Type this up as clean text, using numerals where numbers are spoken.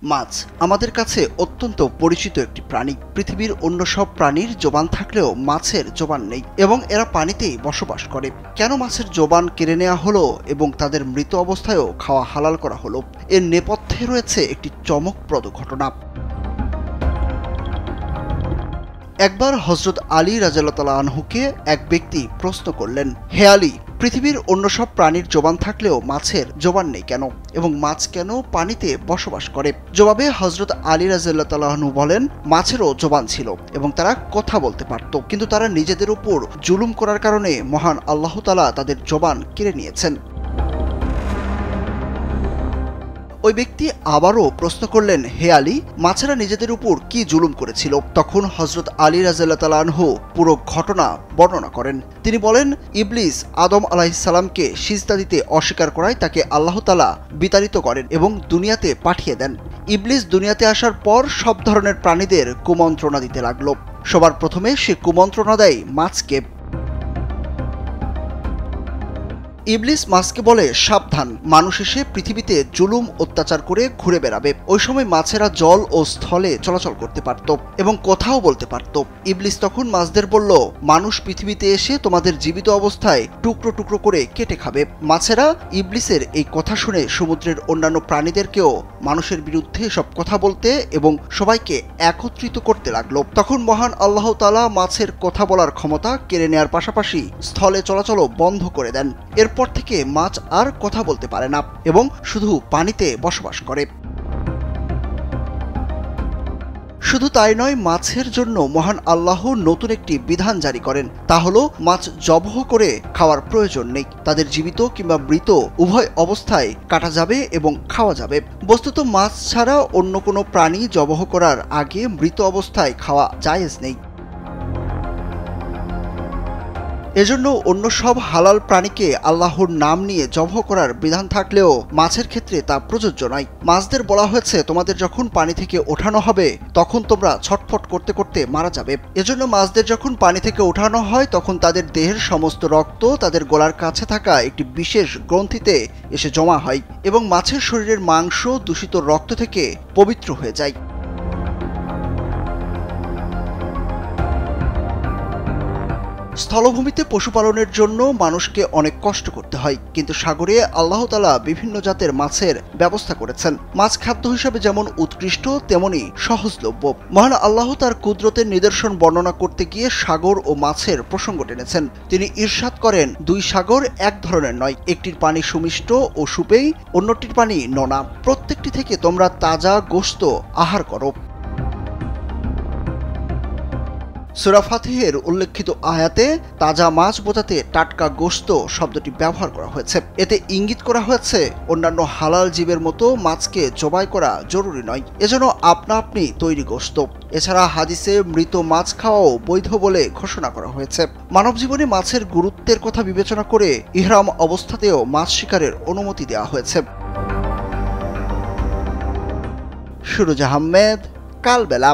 মাছ আমাদের কাছে অত্যন্ত পরিচিত একটি প্রাণী। পৃথিবীর অন্য সব প্রাণীর জোবান থাকলেও মাছের জোবান নেই এবং এরা পানিতেই বসবাস করে। কেন মাছের জোবান কেড়ে নেওয়া হলো এবং তাদের মৃত অবস্থায়ও খাওয়া হালাল করা হলো, এর নেপথ্যে রয়েছে একটি চমকপ্রদ ঘটনা। একবার হযরত আলী রাদিয়াল্লাহু আনহুকে এক ব্যক্তি প্রশ্ন করলেন, হে আলী, পৃথিবীর অন্য সব প্রাণীর জোবান থাকলেও মাছের জোবান নেই কেন এবং মাছ কেন পানিতে বসবাস করে? জবাবে হযরত আলী রাদিয়াল্লাহু আনহু বলেন, মাছেরও জোবান ছিল এবং তারা কথা বলতে পারত, কিন্তু তারা নিজেদের উপর জুলুম করার কারণে মহান আল্লাহ তাআলা তাদের জোবান কেড়ে নিয়েছেন। ওই ব্যক্তি আবারও প্রশ্ন করলেন, হে আলী, মাছেরা নিজেদের উপর কি জুলুম করেছিল? তখন হযরত আলী রাদিয়াল্লাহু আনহু পুরো ঘটনা বর্ণনা করেন। তিনি বলেন, ইবলিস আদম আলাইহিস সালামকে সিজদা দিতে অস্বীকার করায় তাকে আল্লাহ তাআলা বিতাড়িত করেন এবং দুনিয়াতে পাঠিয়ে দেন। ইবলিস দুনিয়াতে আসার পর সব ধরনের প্রাণীদের কুমন্ত্রণা দিতে লাগলো। সবার প্রথমে সে কুমন্ত্রণা দেয় মাছকে। ইবলিস মাছকে বলে, সাবধান, মানুষ এসে পৃথিবীতে জুলুম অত্যাচার করে ঘুরে বেড়াবে। ওই সময় মাছেরা জল ও স্থলে চলাচল করতে পারত এবং কথাও বলতে পারত। ইবলিস তখন মাছদের বলল, মানুষ পৃথিবীতে এসে তোমাদের জীবিত অবস্থায় টুকরো টুকরো করে কেটে খাবে। মাছেরা ইবলিসের এই কথা শুনে সমুদ্রের অন্যান্য প্রাণীদেরকেও মানুষের বিরুদ্ধে সব কথা বলতে এবং সবাইকে একত্রিত করতে লাগলো। তখন মহান আল্লাহ তাআলা মাছের কথা বলার ক্ষমতা কেড়ে নেওয়ার পাশাপাশি স্থলে চলাচলও বন্ধ করে দেন। এরপর থেকে মাছ আর কথা বলতে পারে না এবং শুধু পানিতে বসবাস করে। শুধু তাই নয়, মাছের জন্য মহান আল্লাহ নতুন একটি বিধান জারি করেন, তা হলো মাছ জবহ করে খাওয়ার প্রয়োজন নেই। তাদের জীবিত কিংবা মৃত উভয় অবস্থায় কাটা যাবে এবং খাওয়া যাবে। বস্তুত মাছ ছাড়া অন্য কোনো প্রাণী জবহ করার আগে মৃত অবস্থায় খাওয়া জায়েজ নেই। এজন্য অন্য সব হালাল প্রাণীকে আল্লাহর নাম নিয়ে জবহ করার বিধান থাকলেও মাছের ক্ষেত্রে তা প্রযোজ্য নয়। মাছদের বলা হয়েছে, তোমাদের যখন পানি থেকে ওঠানো হবে তখন তোমরা ছটফট করতে করতে মারা যাবে। এজন্য মাছদের যখন পানি থেকে ওঠানো হয় তখন তাদের দেহের সমস্ত রক্ত তাদের গলার কাছে থাকা একটি বিশেষ গ্রন্থিতে এসে জমা হয় এবং মাছের শরীরের মাংস দূষিত রক্ত থেকে পবিত্র হয়ে যায়। স্থলভূমিতে পশুপালনের জন্য মানুষকে অনেক কষ্ট করতে হয়, কিন্তু সাগরে আল্লাহ তাআলা বিভিন্ন জাতের মাছের ব্যবস্থা করেছেন। মাছ খাদ্য হিসাবে যেমন উৎকৃষ্ট তেমনি সহজলভ্য। মহান আল্লাহ তার কুদরতের নিদর্শন বর্ণনা করতে গিয়ে সাগর ও মাছের প্রসঙ্গ টেনেছেন। তিনি ইরশাদ করেন, দুই সাগর এক ধরনের নয়, একটির পানি সুমিষ্ট ও সুপেয়, অন্যটির পানি নোনা। প্রত্যেকটি থেকে তোমরা তাজা গোশত আহার করো। সূরা ফাতিহের উল্লেখিত আয়াতে তাজা মাছ বোঝাতে টাটকা গোশত শব্দটি ব্যবহার করা হয়েছে। এতে ইঙ্গিত করা হয়েছে অন্যান্য হালাল জীবের মতো মাছকে জবাই করা জরুরি নয়, এজন্য আপনা আপনি তৈরি গোশত। এছাড়া হাদিসে মৃত মাছ খাওয়াও বৈধ বলে ঘোষণা করা হয়েছে। মানব জীবনে মাছের গুরুত্বের কথা বিবেচনা করে ইহরাম অবস্থাতেও মাছ শিকারের অনুমতি দেওয়া হয়েছে। সুরুজ আহমেদ, কালবেলা।